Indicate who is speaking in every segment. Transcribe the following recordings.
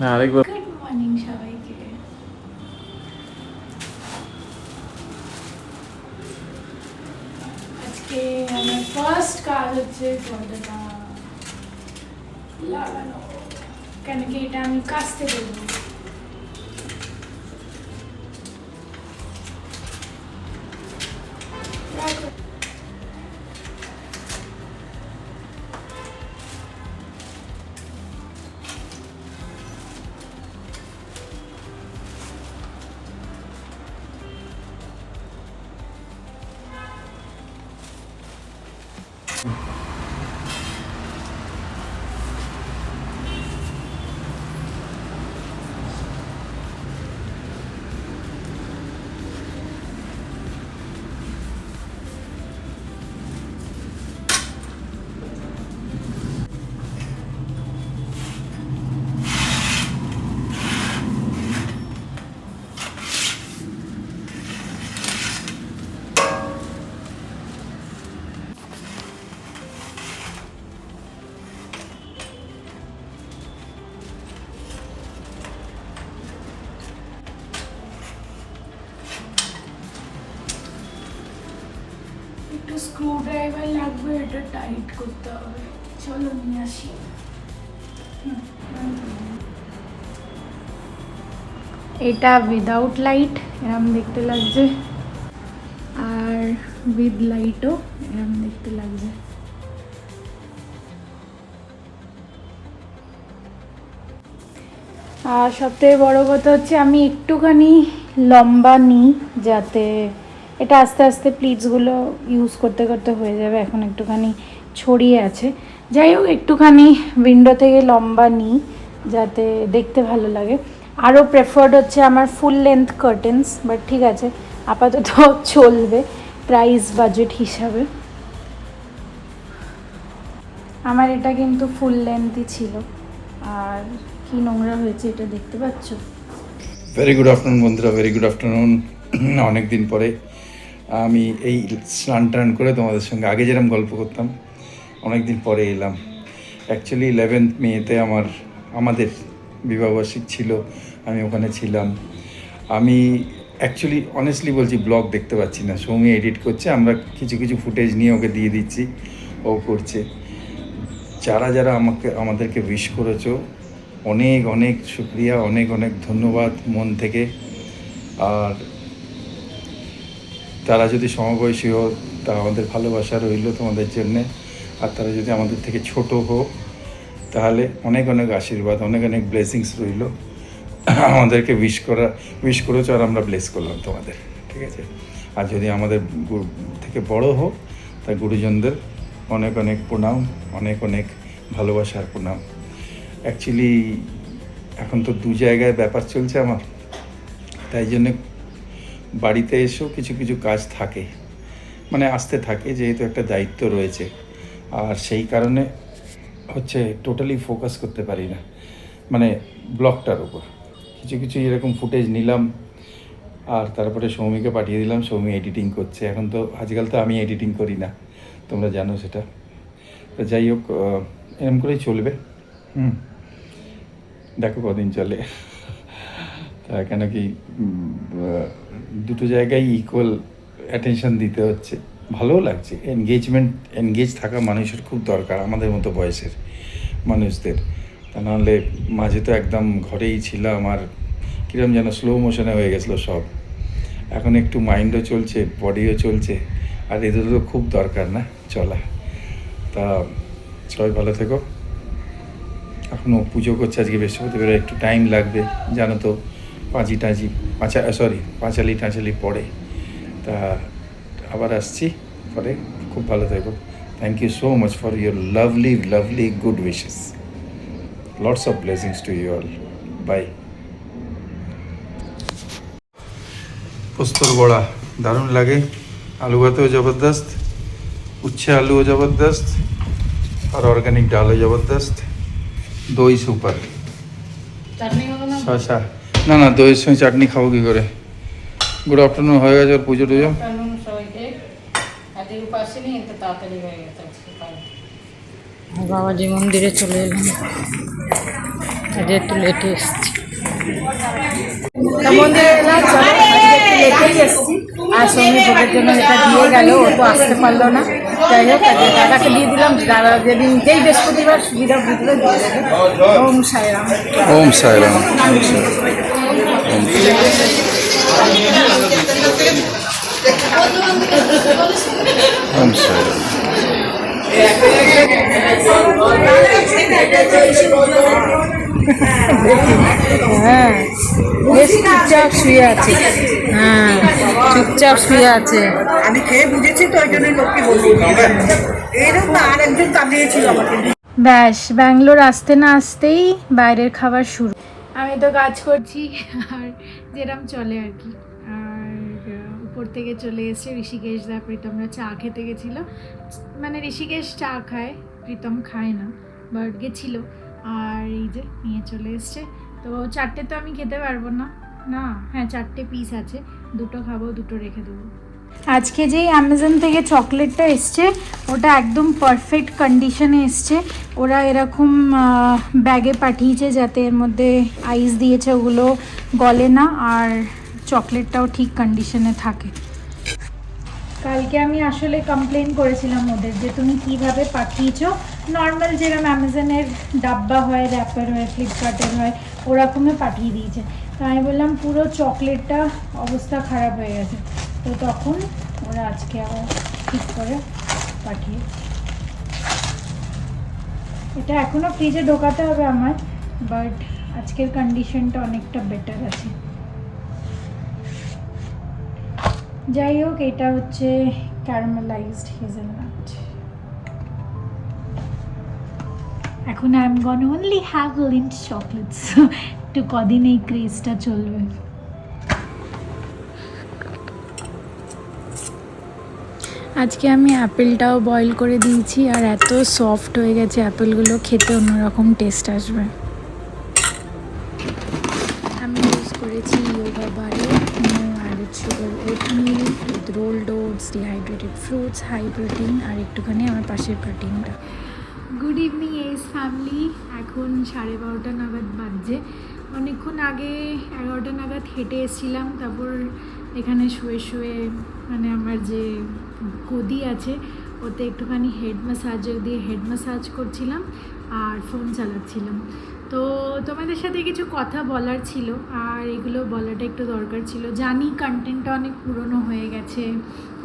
Speaker 1: আরেকবার
Speaker 2: good morning সবাইকে। আজকে আমার ফার্স্ট কাজ হচ্ছে পর্দাটা লাগানো, কেন কি এটা আমি কাচতে দেবো। একটু স্ক্রু ড্রাইভার লাগবে, এটা টাইট করতে হবে। চলো নিয়ে আসি। এটা উইদাউট লাইট এরম দেখতে লাগছে, আর উইথ লাইটও এরম দেখতে লাগছে। আর সবথেকে বড় কথা হচ্ছে আমি একটুখানি লম্বা নিই, যাতে এটা আস্তে আস্তে প্লিটসগুলো ইউজ করতে করতে হয়ে যাবে। এখন একটুখানি ছড়িয়ে আছে, যাই হোক একটুখানি উইন্ডো থেকে লম্বা নিই যাতে দেখতে ভালো লাগে। আরও প্রেফার্ড হচ্ছে আমার ফুল লেন্থ কার্টেন্স, বাট ঠিক আছে আপাতত চলবে প্রাইস বাজেট হিসাবে। আমার এটা কিন্তু ফুল লেন্থই ছিল। আর কি নোংরা হয়েছে এটা দেখতে পাচ্ছ।
Speaker 3: ভেরি গুড আফটারনুন বন্ধুরা, ভেরি গুড আফটারনুন। অনেক দিন পরে আমি এই স্নান টান করে তোমাদের সঙ্গে আগে যেরকম গল্প করতাম অনেক দিন পরে এলাম। অ্যাকচুয়ালি 11th মেতে আমাদের বিবাহবার্ষিক ছিল, আমি ওখানে ছিলাম। আমি অ্যাকচুয়ালি অনেস্টলি বলছি ব্লগ দেখতে পাচ্ছি না, সৌমি এডিট করছে, আমরা কিছু কিছু ফুটেজ নিয়ে ওকে দিয়ে দিচ্ছি, ও করছে। যারা যারা আমাদেরকে উইশ করেছো অনেক অনেক শুক্রিয়া, অনেক অনেক ধন্যবাদ মন থেকে। আর তারা যদি সমবয়সী হোক তা আমাদের ভালোবাসা রইল তোমাদের জন্যে। আর তারা যদি আমাদের থেকে ছোট হোক তাহলে অনেক অনেক আশীর্বাদ, অনেক অনেক ব্লেসিংস রইল। আমাদেরকে উইশ করেছো আর আমরা ব্লেস করলাম তোমাদের, ঠিক আছে। আর যদি আমাদের থেকে বড় হোক তা গুরুজনদের অনেক অনেক প্রণাম, অনেক অনেক ভালোবাসার প্রণাম। অ্যাকচুয়ালি এখন তো দু জায়গায় ব্যাপার চলছে আমার, তাই জন্যে বাড়িতে এসেও কিছু কিছু কাজ থাকে, মানে আসতে থাকে, যেহেতু একটা দায়িত্ব রয়েছে। আর সেই কারণে হচ্ছে টোটালি ফোকাস করতে পারি না মানে ব্লগটার উপর। কিছু কিছু এরকম ফুটেজ নিলাম আর তারপরে সৌমিকে পাঠিয়ে দিলাম, সৌমি এডিটিং করছে। এখন তো আজকাল তো আমি এডিটিং করি না, তোমরা জানো সেটা। তো যাই হোক, এরকম করেই চলবে। দেখো কদিন চলে। তা কেন কি দুটো জায়গায় ইকুয়াল অ্যাটেনশন দিতে হচ্ছে, ভালোও লাগছে। এনগেজ থাকা মানুষের খুব দরকার, আমাদের মতো বয়সের মানুষদের। তা নাহলে মাঝে তো একদম ঘরেই ছিলাম, আর কীরকম যেন স্লো মোশনে হয়ে গেছিলো সব। এখন একটু মাইন্ডও চলছে, বডিও চলছে, আর এদেরও খুব দরকার না চলা। তা সবাই ভালো থেকো। এখনও পুজো করছে, আজকে বৃহস্পতিবার, একটু টাইম লাগবে জানো তো, পাঁচালি টাঁচালি পড়ে। তা আবার আসছি পরে, খুব ভালো থেকো। Thank you so much for your lovely lovely good wishes. Lots of blessings to you all. Bye. পোস্তর বড়া দারুণ লাগে, আলু ভাতেও জবরদস্ত, উচ্ছে আলুও জবরদস্ত, আর অর্গানিক ডালও জবরদস্ত, দই সুপার। শশা না না, দইয়ের সঙ্গে চাটনি খাবো কী করে। গুড আফটারনুন হয়ে গেছে, ওর পুজো টুজো।
Speaker 4: বাবাজি মন্দিরে চলে এলাম,
Speaker 2: যেহেতু লেটে এসছি মন্দিরে এলাম, চলো আজকে একটু লেটেই এসছি। আর সৌমি ভোগের জন্য এটা দিয়ে গেল, ও তো আসতে পারলো না। যাই হোক আজকে দাদাকে দিয়ে দিলাম, দাদা যেদিন যেই বৃহস্পতিবার সুবিধা বুঝলে দিয়ে দেবে। ওম সাইরাম।
Speaker 3: ওম সাইরাম। ওম সাইরাম।
Speaker 2: হ্যাঁ বেশ চুপচাপ শুয়ে আছে। হ্যাঁ চুপচাপ শুয়ে আছে।
Speaker 1: আমি খেয়ে বুঝেছি তো ওই জন্য লোককে বলছি এরকম আর একজন কাঁদিয়েছিল আমাকে।
Speaker 2: ব্যাস ব্যাঙ্গালোর আসতে না আসতেই বাইরের খাবার শুরু। আমি তো কাজ করছি আর যেরকম চলে আর কি। আর উপর থেকে চলে এসছে ঋষিকেশ দা, প্রীতমরা চা খেতে গেছিলো। মানে ঋষিকেশ চা খায়, প্রীতম খায় না, বাট গেছিলো। আর এই যে নিয়ে চলে এসছে। তো 4টে তো আমি খেতে পারবো না, না হ্যাঁ 4টে পিস আছে, 2টো খাবো, 2টো রেখে দেবো। আজকে যেই অ্যামাজন থেকে চকলেটটা এসছে ওটা একদম পারফেক্ট কন্ডিশনে এসছে। ওরা এরকম ব্যাগে পাঠিয়েছে যাতে এর মধ্যে আইস দিয়েছে, ওগুলো গলে না আর চকলেটটাও ঠিক কন্ডিশনে থাকে। কালকে আমি আসলে কমপ্লেন করেছিলাম ওদের যে তুমি কিভাবে পাঠিয়েছো, নর্মাল যেরকম অ্যামাজনের ডাব্বা হয়, র্যাপার হয়, ফ্লিপকার্টের হয়, ওরকমই পাঠিয়ে দিয়েছে। তো আমি বললাম পুরো চকলেটটা অবস্থা খারাপ হয়ে গেছে। তো তখন ওরা আজকে আবার ঠিক করে পাঠিয়ে, এটা এখনও ফ্রিজে ঢোকাতে হবে আমার, বাট আজকের কন্ডিশনটা অনেকটা বেটার আছে। যাই হোক এটা হচ্ছে ক্যারামেলাইজড হেজেলনাট। এখন I am gone only have lint chocolates, একটু কদিন এই ক্রেজটা চলবে। আজকে আমি অ্যাপেলটাও বয়েল করে দিয়েছি আর এত সফট হয়ে গেছে অ্যাপেলগুলো, খেতে অন্যরকম টেস্ট আসবে। আমি ইউজ করেছি ইয়োগা বারে no added sugar oatmeal with rolled oats, dehydrated fruits, high protein আর একটুখানি আমার পাশের প্রোটিনটা। গুড ইভিনিং এস ফ্যামিলি, এখন 12:30 নাগাদ বাজছে। অনেকক্ষণ আগে 11টা নাগাদ হেঁটে এসেছিলাম, তারপর এখানে শুয়ে শুয়ে মানে আমার যে গদি আছে ওতে একটুখানি হেড ম্যাসাজ করছিলাম আর ফোন চালাচ্ছিলাম। তো তোমাদের সাথে কিছু কথা বলার ছিল আর এগুলো বলাটা একটু দরকার ছিল। জানি কন্টেন্টটা অনেক পুরনো হয়ে গেছে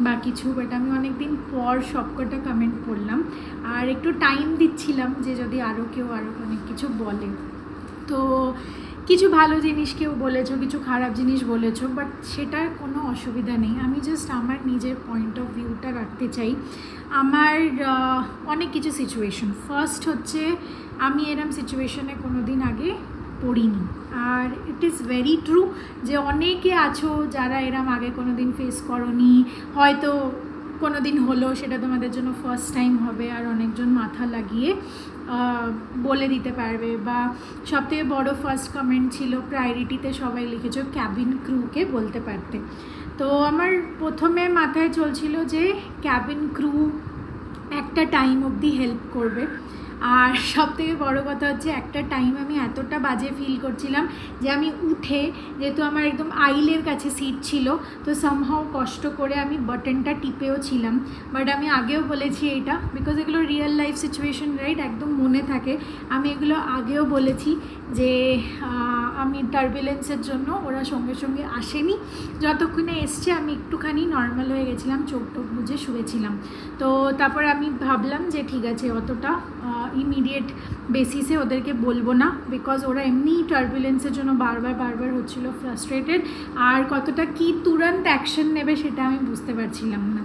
Speaker 2: বা কিছু, বাট আমি অনেক দিন পর সবকটা কমেন্ট পড়লাম আর একটু টাইম দিচ্ছিলাম যে যদি আরও কেউ আরও অনেক কিছু বলে। তো কিছু ভালো জিনিস কেউ বলেছো, কিছু খারাপ জিনিস বলেছো, বাট সেটার কোনো অসুবিধা নেই। আমি জাস্ট আমার নিজের পয়েন্ট অফ ভিউটা রাখতে চাই। আমার অনেক কিছু সিচুয়েশন, ফার্স্ট হচ্ছে আমি এরম সিচুয়েশনে কোনো দিন আগে পড়িনি। আর ইট ইজ ভেরি ট্রু যে অনেকে আছো যারা এরম আগে কোনো দিন ফেস করনি, হয়তো কোনো দিন হলো, সেটা তোমাদের জন্য ফার্স্ট টাইম হবে। আর অনেকজন মাথা লাগিয়ে বলে দিতে পারবে। বা সবথেকে বড় ফার্স্ট কমেন্ট ছিল প্রায়োরিটিতে সবাই লিখেছো ক্যাবিন ক্রুকে বলতে পারতে। তো আমার প্রথমে মাথায় চলছিল যে ক্যাবিন ক্রু একটা টাইম অবধি হেল্প করবে। আর সবথেকে বড় কথা হচ্ছে একটা টাইম আমি এতটা বাজে ফিল করছিলাম যে আমি উঠে, যেহেতু আমার একদম আইলের কাছে সিট ছিল, তো সামহাও কষ্ট করে আমি বাটনটা টিপেও ছিলাম। বাট আমি আগেও বলেছি এটা, বিকজ এগুলো রিয়েল লাইফ সিচুয়েশন, রাইট, একদম মনে থাকে। আমি এগুলো আগেও বলেছি যে আমি টার্বুলেন্সের জন্য ওরা সঙ্গে সঙ্গে আসেনি, যতক্ষণে এসছে আমি একটুখানি নর্মাল হয়ে গেছিলাম, চোখ টোক বুঝে শুয়েছিলাম। তো তারপর আমি ভাবলাম যে ঠিক আছে অতটা ইমিডিয়েট বেসিসে ওদেরকে বলবো না, বিকজ ওরা এমনি টার্বুলেন্সের জন্য বারবার হচ্ছিলো ফ্রাস্ট্রেটেড। আর কতটা কি তুরন্ত অ্যাকশন নেবে সেটা আমি বুঝতে পারছিলাম না।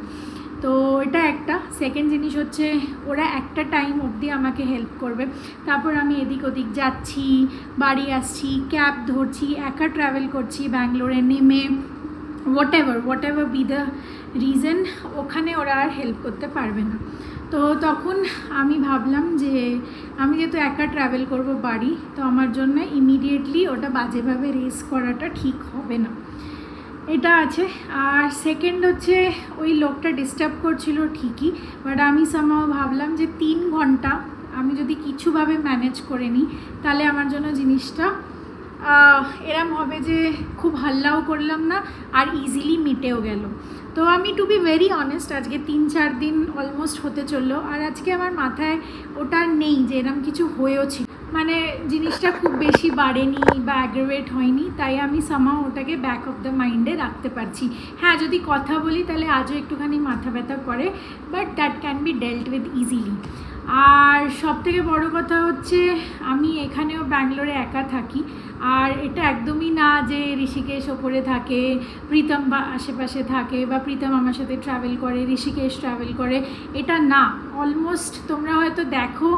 Speaker 2: তো এটা একটা। সেকেন্ড জিনিস হচ্ছে ওরা একটা টাইম অবধি আমাকে হেল্প করবে, তারপর আমি এদিক ওদিক যাচ্ছি, বাড়ি আসছি, ক্যাব ধরছি, একা ট্রাভেল করছি ব্যাঙ্গালোরে নেমে, what ever be the reason, ওখানে ওরা আর হেল্প করতে পারবে না। তো তখন আমি ভাবলাম যে আমি যেহেতু একা ট্রাভেল করব বাড়ি, তো আমার জন্য ইমিডিয়েটলি ওটা বাজেভাবে রেস করাটা ঠিক হবে না, এটা আছে। আর সেকেন্ড হচ্ছে ওই লোকটা ডিস্টার্ব করছিল ঠিকই, বাট আমি সামহাও ভাবলাম যে 3 ঘন্টা আমি যদি কিছুভাবে ম্যানেজ করে নিই তাহলে আমার জন্য জিনিসটা এরম হবে যে খুব হাল্লাও করলাম না আর ইজিলি মিটেও গেল। তো আমি টু বি ভেরি অনেস্ট আজকে 3-4 দিন অলমোস্ট হতে চললো, আর আজকে আমার মাথায় ওটা নেই যে এরম কিছু হয়েও ছিল, মানে জিনিসটা খুব বেশি বাড়েনি বা অ্যাগ্রেভেট হয়নি, তাই আমি সামহাও ওটাকে ব্যাক অফ দ্য মাইন্ডে রাখতে পারছি। হ্যাঁ, যদি কথা বলি তাহলে আজও একটুখানি মাথা ব্যথা করে, but that can be dealt with easily. আর সবথেকে বড় কথা হচ্ছে আমি এখানেও ব্যাঙ্গালোরে একা থাকি, আর এটা একদমই না যে ঋষিকেশ ওপরে থাকে, প্রীতম বা আশেপাশে থাকে, বা প্রীতম আমার সাথে ট্রাভেল করে, ঋষিকেশ ট্রাভেল করে, এটা না। অলমোস্ট তোমরা হয়তো দেখো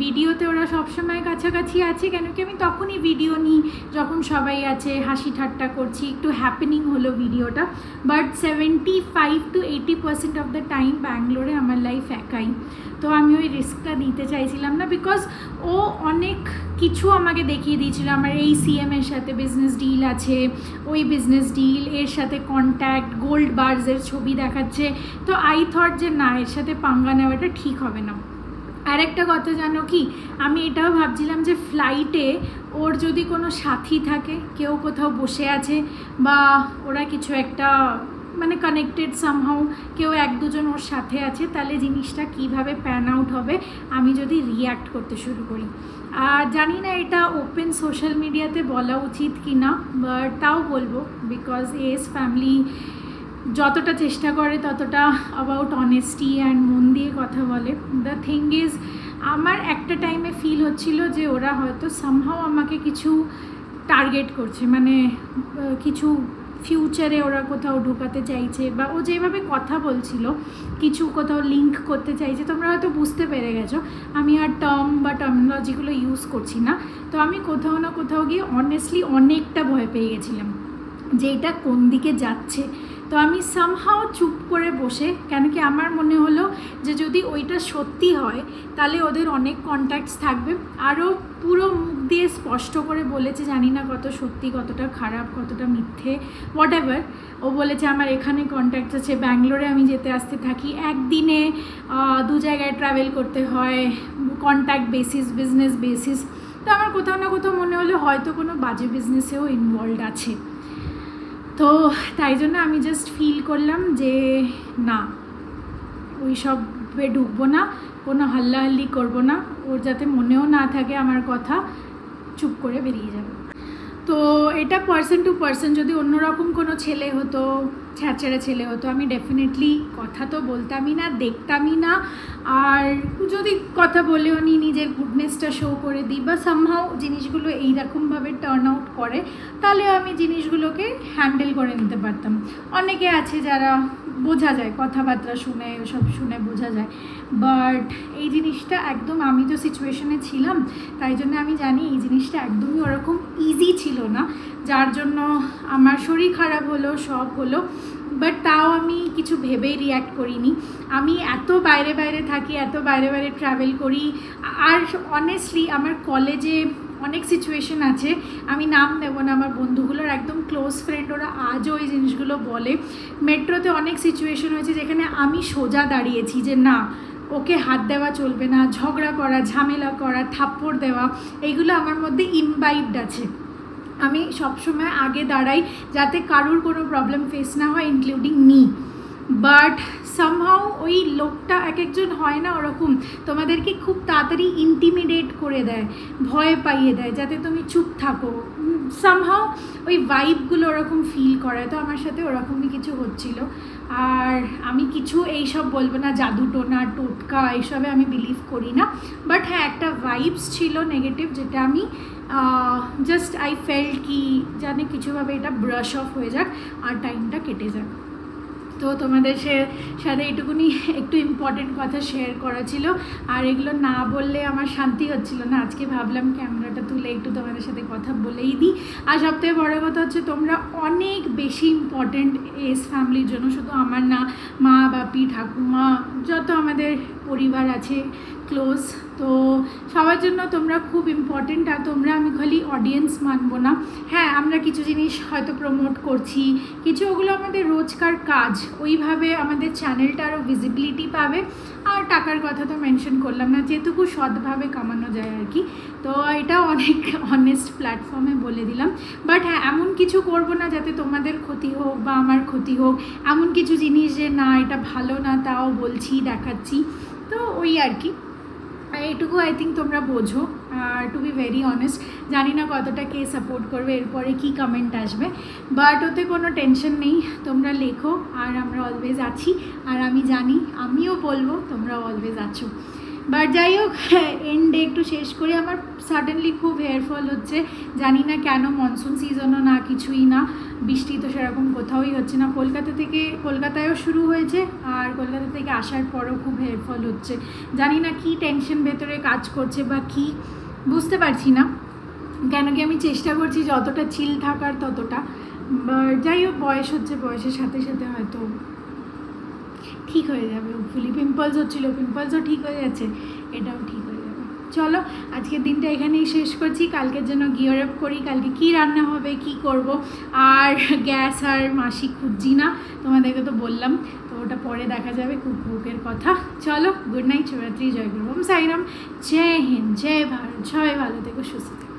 Speaker 2: ভিডিওতে ওরা সবসময় কাছাকাছি আছে, কেন কি আমি তখনই ভিডিও নিই যখন সবাই আছে, হাসি ঠাট্টা করছি, একটু হ্যাপেনিং হলো ভিডিওটা। But 75 to 80% of the time ব্যাঙ্গালোরে আমার লাইফ একাই। তো আমি ওই রিস্কটা নিতে চাইছিলাম না, বিকজ ও অনেক কিছু আমাকে দেখিয়ে দিয়েছিল। আমার এই সিএমের সাথে বিজনেস ডিল আছে, ওই বিজনেস ডিল, এর সাথে কন্ট্যাক্ট, গোল্ড বার্সের ছবি দেখাচ্ছে। তো আই থট যে না, এর সাথে পাঙ্গা নেওয়াটা ঠিক হবে না। আরেকটা কথা জানো কি, আমি এটাও ভাবছিলাম যে ফ্লাইটে ওর যদি কোনো সাথী থাকে, কেউ কোথাও বসে আছে, বা ওরা কিছু একটা মানে কানেক্টেড সামহাউ, কেউ 1-2 জন ওর সাথে আছে, তাহলে জিনিসটা কিভাবে প্যান আউট হবে আমি যদি রিয়্যাক্ট করতে শুরু করি। আর জানি না এটা ওপেন সোশ্যাল মিডিয়াতে বলা উচিত কি না, বাট তাও বলবো, বিকজ এস ফ্যামিলি যতটা চেষ্টা করে ততটা অ্যাবাউট অনেস্টি অ্যান্ড মন দিয়ে কথা বলে। দ্য থিং ইজ, আমার একটা টাইমে ফিল হচ্ছিল যে ওরা হয়তো সামহাও আমাকে কিছু টার্গেট করছে, মানে কিছু ফিউচারে ওরা কোথাও ঢোকাতে চাইছে, বা ও যেভাবে কথা বলছিল কিছু কোথাও লিঙ্ক করতে চাইছে। তোমরা হয়তো বুঝতে পেরে গেছো, আমি আর টার্ম বা টার্মিনোলজিগুলো ইউজ করছি না। তো আমি কোথাও না কোথাও গিয়ে অনেস্টলি অনেকটা ভয় পেয়ে গেছিলাম যে এটা কোন দিকে যাচ্ছে। তো আমি সামহাও চুপ করে বসে, কেন কি আমার মনে হলো যে যদি ওইটা সত্যি হয় তাহলে ওদের অনেক কন্ট্যাক্টস থাকবে। আরও পুরো মুখ দিয়ে স্পষ্ট করে বলেছে, জানি না কত সত্যি, কতটা খারাপ, কতটা মিথ্যে, হোয়াট এভার। ও বলেছে আমার এখানে কন্ট্যাক্টস আছে, ব্যাঙ্গালোরে আমি যেতে আসতে থাকি, একদিনে 2 জায়গায় ট্রাভেল করতে হয়, কন্ট্যাক্ট বেসিস, বিজনেস বেসিস। তো আমার কোথাও না কোথাও মনে হলো হয়তো কোনো বাজে বিজনেসেও ইনভলভড আছে। তো তাই জন্য আমি জাস্ট ফিল করলাম যে না, ওই সবে ঢুকবো না, কোনো হাল্লাহাল্লি করবো না, ওর যাতে মনেও না থাকে আমার কথা, চুপ করে বেরিয়ে যাবে। তো এটা পার্সন টু পার্সন, যদি অন্যরকম কোনো ছেলে হতো, ছ্যাঁচড়া ছেলে হতো, আমি ডেফিনেটলি কথা তো বলতামই না, দেখতামই না। আর যদি কথা বলেও নি, নিজের গুডনেসটা শো করে দিই, বা সামহাও জিনিসগুলো এইরকমভাবে টার্ন আউট করে, তাহলে আমি জিনিসগুলোকে হ্যান্ডেল করে নিতে পারতাম। অনেকে আছে যারা বোঝা যায়, কথাবার্তা শুনে, ওসব শুনে বোঝা যায়, বাট এই জিনিসটা একদম, আমি তো সিচুয়েশনে ছিলাম, তাই জন্য আমি জানি এই জিনিসটা একদমই ওরকম ইজি ছিল না, যার জন্য আমার শরীর খারাপ হলো, সব হলো, বাট তাও আমি কিছু ভেবেই রিয়্যাক্ট করিনি। আমি এত বাইরে বাইরে থাকি, এত বাইরে বাইরে ট্রাভেল করি, আর অনেস্টলি আমার কলেজে অনেক সিচুয়েশন আছে, আমি নাম নেব না, আমার বন্ধুগুলোর একদম ক্লোজ ফ্রেন্ড, ওরা আজও ওই জিনিসগুলো বলে। মেট্রোতে অনেক সিচুয়েশন হয়েছে যেখানে আমি সোজা দাঁড়িয়েছি যে না, ওকে হাত দেওয়া চলবে না, ঝগড়া করা, ঝামেলা করা, থাপ্পড় দেওয়া, এইগুলো আমার মধ্যে ইমবাইবড আছে। আমি সবসময় আগে দাঁড়াই যাতে কারুর কোনো প্রবলেম ফেস না হয়, ইনক্লুডিং মি। বাট সামহাও ওই লোকটা, এক একজন হয় না ওরকম, তোমাদেরকে খুব তাড়াতাড়ি ইন্টিমিডেট করে দেয়, ভয় পাইয়ে দেয়, যাতে তুমি চুপ থাকো। সামহাও ওই ভাইবগুলো ওরকম ফিল করায়। তো আমার সাথে ওরকমই কিছু হচ্ছিল। আর আমি কিছু এইসব বলবো না, জাদু টোনা টোটকা এইসবে আমি বিলিভ করি না, বাট হ্যাঁ একটা ভাইবস ছিল নেগেটিভ, যেটা আমি জাস্ট আই ফেল্ট কি জানে কিছুভাবে এটা ব্রাশ অফ হয়ে যাক আর টাইমটা কেটে যাক। তো তোমাদের সাথে এইটুকুনি একটু ইম্পর্টেন্ট কথা শেয়ার করা ছিল, আর এগুলো না বললে আমার শান্তি হচ্ছিল না। আজকে ভাবলাম ক্যামেরাটা তুলে একটু তোমাদের সাথে কথা বলেই দিই। আর সবথেকে বড়ো কথা হচ্ছে, তোমরা অনেক বেশি ইম্পর্টেন্ট এস ফ্যামিলির জন্য, শুধু আমার না, মা, বাপি, ঠাকুমা, যত আমাদের পরিবার আছে ক্লোজ, তো সবার জন্য তোমরা খুব ইম্পর্টেন্ট। আর তোমরা আমি খালি অডিয়েন্স মানবো না, হ্যাঁ আমরা কিছু জিনিস হয়তো প্রমোট করছি, কিছু ওগুলো আমাদের রোজকার কাজ, ওইভাবে আমাদের চ্যানেলটা আরও ভিজিবিলিটি পাবে। আর টাকার কথা তো মেনশন করলাম না, যেটুকু সৎভাবে কামানো যায় আর কি, তো এটা অনেক অনেস্ট প্ল্যাটফর্মে বলে দিলাম। বাট হ্যাঁ, এমন কিছু করব না যাতে তোমাদের ক্ষতি হোক বা আমার ক্ষতি হোক, এমন কিছু জিনিস যে না এটা ভালো না তাও বলছি দেখাচ্ছি, তো ওই আর কি। এইটুকু আই থিঙ্ক তোমরা বোঝো। আর টু বি ভেরি অনেস্ট, জানি না কতটা কে সাপোর্ট করবে, এরপরে কি কমেন্ট আসবে, বাট ওতে কোনো টেনশন নেই, তোমরা লেখো আর আমরা অলওয়েজ আছি। আর আমি জানি, আমিও বলবো তোমরা অলওয়েজ আছো। বাট যাই হোক, এন্ডে একটু শেষ করি। আমার সাডেনলি খুব হেয়ার ফল হচ্ছে, জানি না কেন, মনসুন সিজনও না, কিছুই না, বৃষ্টি তো সেরকম কোথাওই হচ্ছে না। কলকাতায়ও শুরু হয়েছে, আর কলকাতা থেকে আসার পরও খুব হেয়ার ফল হচ্ছে। জানি না কি টেনশন ভেতরে কাজ করছে বা কি, বুঝতে পারছি না। কেন কি আমি চেষ্টা করছি যতটা চিল থাকার ততটা, বাট যাই হোক, বয়স হচ্ছে, বয়সের সাথে সাথে হয়তো ঠিক হয়ে যাবে। হোপফুলি পিম্পলস হচ্ছিলো, পিম্পলসও ঠিক হয়ে যাচ্ছে, এটাও ঠিক হয়ে যাবে। চলো আজকের দিনটা এখানেই শেষ করছি, কালকের জন্য গিয়ার আপ করি। কালকে কি রান্না হবে, কি করব, আর গ্যাস আর মাসি খুঁজছি না, তোমাদেরকে তো বললাম, তো ওটা পরে দেখা যাবে, কুকের কথা। চলো, গুড নাইট, শিবরাত্রি, জয় গুরু, ওম সাইরাম, জয় হিন্দ, জয় ভারত, সবাই ভালো থেকো, সুস্থ থেকো।